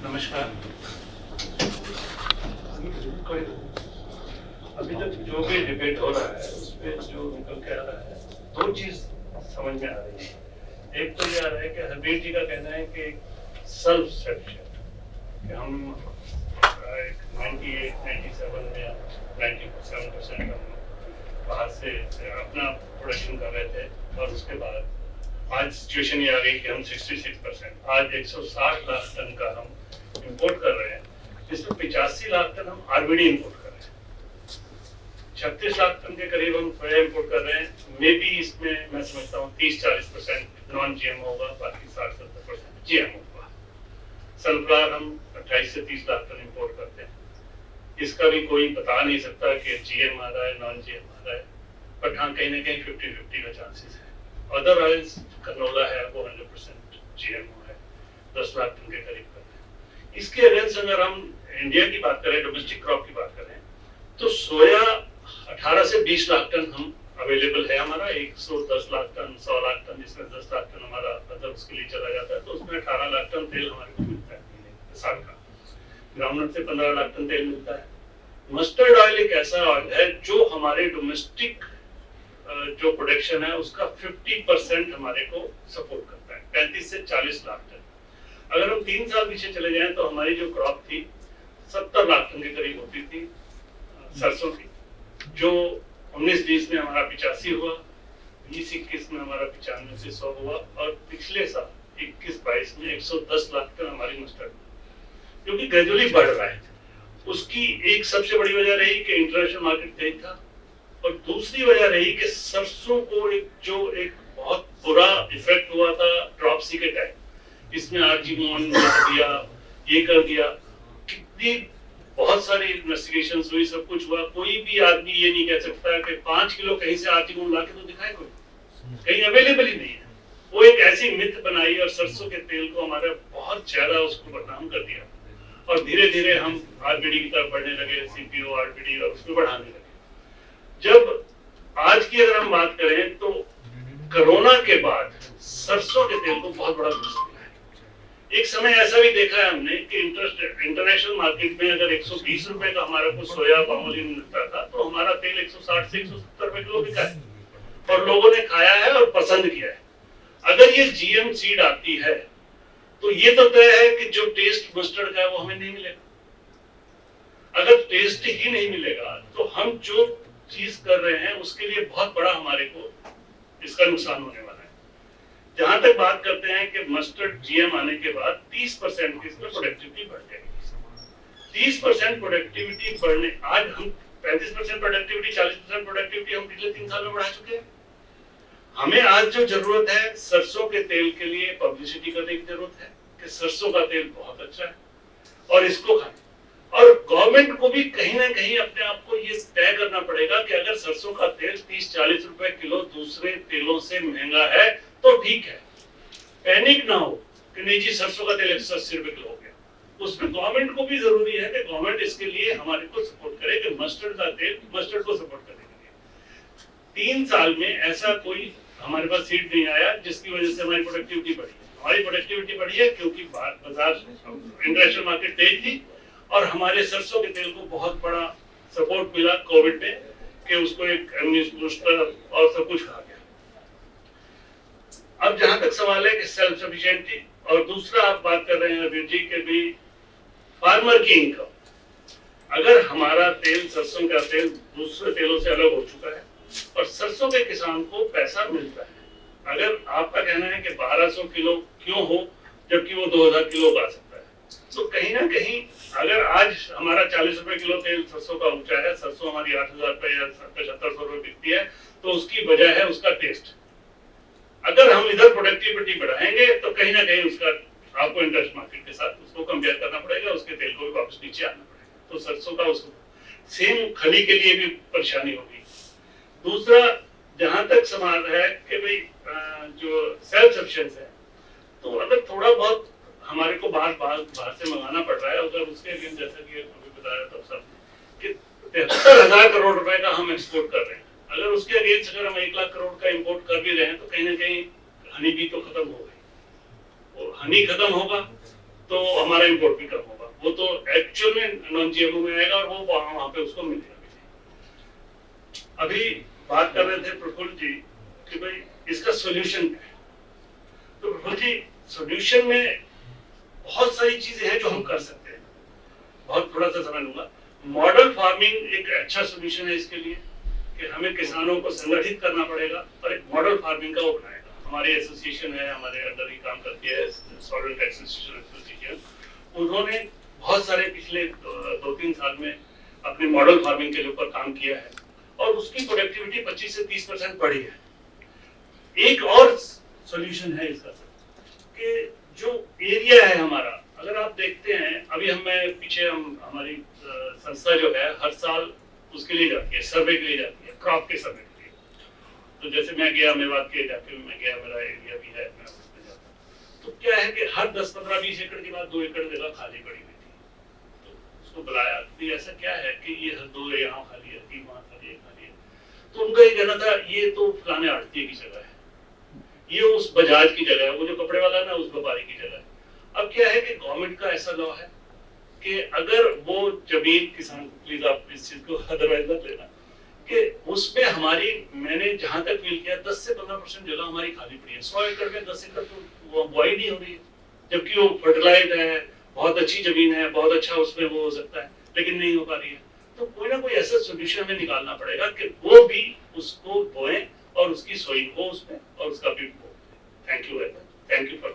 नमस्कार। अभी तक जो भी डिबेट हो रहा है उस पे जो निकल के आ रहा है, दो चीज समझ में आ रही है। एक तो ये आ रहा है कि हरबीर जी का कहना है कि सेल्फ सफिशिएंट, कि हम 98, 97 में 97% हम बाहर से अपना प्रोडक्शन कर रहे थे, और उसके बाद आज सिचुएशन ये आ गई कि हम 66%, आज 160 लाख टन का हम इंपोर्ट कर रहे हैं, जिसमें 85 लाख टन हम आरबीडी इंपोर्ट कर रहे हैं। 36 लाख टन के करीब हम सोया इंपोर्ट कर रहे हैं। मे बी इसमें मैं समझता हूँ 30-40% नॉन जीएम होगा, बाकी 60-70% जीएम होगा। सनफ्लावर हम 28 से 30 लाख टन इंपोर्ट करते हैं। इसका भी कोई बता नहीं सकता कि जीएम आ रहा है नॉन जीएम आ रहा है, बट हाँ कहीं ना कहीं 50-50 का चांसेस है। अदर ऑयल्स कनोला है वो 100% जीएमओ है, 10 लाख टन के करीब करते हैं। इसके अगेंस्ट अगर हम इंडिया की बात करें, डोमेस्टिक क्रॉप की बात करें, तो सोया 18 से 20 लाख टन हम अवेलेबल है हमारा। 110 लाख टन, 100 लाख टन, जिसमें 10 लाख टन हमारा अदर उसके लिए चला जाता है, तो उसमें 18 लाख टन तेल हमारे को मिलता है साल का। ग्राउंडनट से 15 लाख टन तेल मिलता है। मस्टर्ड ऑयल एक ऐसा ऑयल है जो हमारे डोमेस्टिक जो प्रोडक्शन है उसका 50% हमारे को सपोर्ट करता है, 35 से 40 लाख टन। अगर हम 3 साल पीछे चले जाएं तो हमारी जो क्रॉप थी 70 लाख टन के करीब होती थी सरसों की, जो 19-20 में हमारा 85 हुआ, 20-21 में हमारा 95 से 100 हुआ, और पिछले साल 21-22 में 110 लाख टन हमारी मस्टर्ड, क्योंकि ग्रेजुअली बढ़ रहा है। उसकी एक सबसे बड़ी वजह रही कि इंटरनेशनल मार्केट तेज था, और दूसरी वजह रही कि सरसों को एक बहुत बुरा इफेक्ट हुआ था ड्रॉप सी के टाइम। इसमें आर्जीमोन कर दिया, ये कर दिया, कितनी बहुत सारी इन्वेस्टिगेशंस हुई, सब कुछ हुआ। कोई भी आदमी ये नहीं कह सकता कि 5 किलो कहीं से आर्जीमोन लाके तो दिखाए, कोई कहीं अवेलेबल ही नहीं है। वो एक ऐसी मिथ बनाई और सरसों के तेल को हमारा बहुत ज्यादा उसको बदनाम कर दिया, और धीरे धीरे हम आरबीडी की तरफ बढ़ने लगे, सीपीओ आरबीडी, और उसको बढ़ाने लगे। जब आज की अगर हम बात करें तो कोरोना के बाद सरसों के तेल को बहुत बड़ा बूस्ट मिला है। एक समय ऐसा भी देखा है हमने कि इंटरनेशनल मार्केट में अगर 120 रुपए का हमारा को सोया पामोलिन मिलता था, तो हमारा तेल 160 से 170 रुपए किलो बिका है, और लोगों ने खाया है और पसंद किया है। अगर ये जीएम सीड आती है तो ये तो तय है कि जो टेस्ट मस्टर्ड का है वो हमें नहीं मिलेगा। अगर टेस्ट ही नहीं मिलेगा तो हम जो चीज कर रहे हैं उसके लिए बहुत बड़ा हमारे को इसका नुकसान होने वाला है। जहां तक बात करते हैं कि मस्टर्ड जीएम आने के बाद 30% की इसमें प्रोडक्टिविटी बढ़ जाएगी। 30% प्रोडक्टिविटी बढ़ने, आज हम 35% प्रोडक्टिविटी, 40% प्रोडक्टिविटी हम पिछले 3 साल में बढ़ा चुके हैं। हमें आज जो जरूरत है सरसों के तेल के लिए पब्लिसिटी करने की जरूरत है कि सरसों का तेल बहुत अच्छा है और इसको खाएं। और गवर्नमेंट को भी कहीं ना कहीं अपने आप को ये तय करना पड़ेगा कि अगर सरसों का तेल 30-40 रुपए किलो दूसरे तेलों से महंगा है तो ठीक है, पैनिक ना हो कि नहीं जी सरसों का तेल 180 रुपए किलो हो गया। उसमें गवर्नमेंट को भी जरूरी है कि गवर्नमेंट इसके लिए हमारे को सपोर्ट करे कि मस्टर्ड का तेल, मस्टर्ड को सपोर्ट करने के लिए 3 साल में ऐसा कोई हमारे पास सीट नहीं आया जिसकी वजह से हमारी प्रोडक्टिविटी बढ़ी। हमारी प्रोडक्टिविटी बढ़ी है क्योंकि बाजार इंटरनेशनल मार्केट तेज थी, और हमारे सरसों के तेल को बहुत बड़ा सपोर्ट मिला कोविड में कि उसको एक इम्यून बूस्टर और सब कुछ कहा गया। अब जहां तक सवाल है कि सेल्फ सफिशिएंसी, और दूसरा आप बात कर रहे हैं अभी जी के भी फार्मर की इनकम। अगर हमारा तेल, सरसों का तेल दूसरे तेलों से अलग हो चुका है और सरसों के किसान को पैसा मिलता है, अगर आपका कहना है कि 1200 किलो क्यों हो जबकि वो 2000 किलो का सकता है, तो कहीं ना कहीं अगर आज हमारा 40 रुपए किलो तेल सरसों का ऊंचा है, सरसों हमारी 8000 रुपए या 7500 रुपए बिकती है, तो उसकी वजह है उसका टेस्ट। अगर हम इधर प्रोडक्टिविटी बढ़ाएंगे तो कहीं ना कहीं उसका आपको इंटरेस्ट मार्केट के साथ उसको कंपेयर करना पड़ेगा, उसके तेल को भी वापस नीचे आना पड़ेगा, तो सरसों का उसको सेम खली के लिए भी परेशानी होगी। दूसरा जहां तक सवाल है कि भाई जो सेल्फ सफिशिएंस है, तो अगर थोड़ा बहुत हमारे को बाहर से मंगाना पड़ रहा है, अगर उसके अगेंस्ट जैसा कि अभी बताया तो सब कि 73,000 करोड़ रुपए का हम एक्सपोर्ट कर रहे हैं, अगर उसके अगेंस्ट अगर हम 1 लाख करोड़ का इंपोर्ट कर भी रहे हैं तो कहीं ना कहीं हनी भी तो खत्म हो गई, और हनी खत्म होगा तो हमारा इंपोर्ट भी कम होगा। वो तो एक्चुअल में नॉन जीएमओ में आएगा और वो वहां पे उसको मिलेगा। अभी बात कर रहे थे प्रफुल्ल जी कि भाई इसका सॉल्यूशन क्या है। तो प्रफुल्ल जी, सॉल्यूशन में बहुत सारी चीजें हैं जो हम कर सकते हैं। बहुत थोड़ा सा समय लूंगा। मॉडल फार्मिंग एक अच्छा सॉल्यूशन है इसके लिए कि हमें किसानों को संगठित करना पड़ेगा और एक मॉडल फार्मिंग का अपनाएगा। हमारी एसोसिएशन है, हमारे अंडर ही काम करती है सॉल्वेंट एक्सटेंशन एसोसिएशन। उन्होंने बहुत सारे पिछले 2-3 साल में अपने मॉडल फार्मिंग के ऊपर काम किया है और उसकी प्रोडक्टिविटी 25 से 30% बढ़ी है। एक और सॉल्यूशन है इसका कि जो एरिया है हमारा, अगर आप देखते हैं अभी हमारी संस्था जो है हर साल उसके लिए जाती है, सर्वे के लिए जाती है, क्रॉप के सर्वे के लिए। तो जैसे मैं गया मेवात के इलाके में, मैं गया, मेरा एरिया भी है, मैं उसमें जाता। तो क्या है कि हर 10, 15, 20 एकड़ के बाद 2 एकड़ जगह खाली पड़ी हुई थी। तो उसको बुलाया कि ऐसा क्या है कि ये 2 यहाँ खाली है, 3 वहाँ खाली है। तो उनका ये कहना था ये तो फलाने आड़ती की जगह है, ये उस बजाज की जगह है, वो जो कपड़े वाला है ना उस व्यापारी की जगह है। अब क्या है कि गवर्नमेंट का ऐसा लॉ है कि अगर वो जमीन किसान, प्लीज आप इस चीज को अदरवाइज मत लेना, कि उसमें हमारी, मैंने जहां तक फील किया 10 से 15% जगह हमारी खाली पड़ी है। 100 एकड़ में 10 एकड़ तो वो बुआई नहीं हो रही है, जबकि वो फर्टिलाइज है, बहुत अच्छी जमीन है, बहुत अच्छा उसमें वो हो सकता है, लेकिन नहीं हो पा रही है। तो कोई ना कोई ऐसा सोल्यूशन हमें निकालना पड़ेगा कि वो भी उसको बोएं और उसकी सोई हो उसमें और उसका भी। Thank you for